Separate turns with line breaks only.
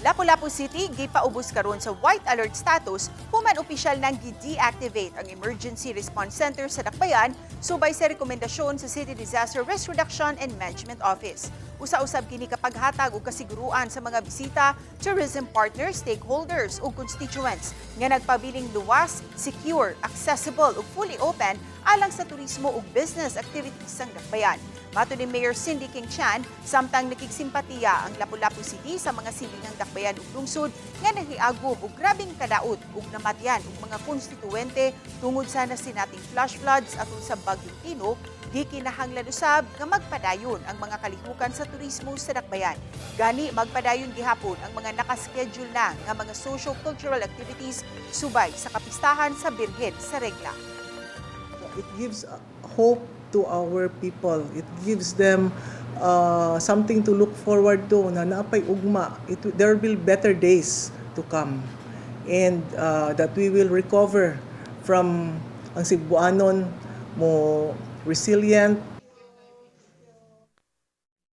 Lapu-Lapu City gipaubos karon sa white alert status human opisyal nang gi-deactivate ang Emergency Response Center sa Dakbayan subay sa rekomendasyon sa City Disaster Risk Reduction and Management Office. Usa-usab kini kapaghatag og kasiguruan sa mga bisita, tourism partners, stakeholders ug constituents nga nagpabiling luwas, secure, accessible ug fully open alang sa turismo ug business activities sang Dakbayan. Mato ni Mayor Cindy King Chan, samtang nakikisimpatiya ang Lapu-Lapu City sa mga silingang dakbayan ug lungsod nga nahiagom og grabing kadaot ug namatyan og mga konstituwente tungod sa nasinating flash floods atol sa Bagyong Tino, di kinahanglan usab nga magpadayon ang mga kalihukan sa turismo sa dakbayan. Gani magpadayon gihapon ang mga nakaschedule na nga mga socio-cultural activities subay sa kapistahan sa Birhen sa Regla.
It gives hope to our people. It gives them something to look forward to na napay ugma. There will be better days to come and that we will recover from ang Cebuanon mo resilient,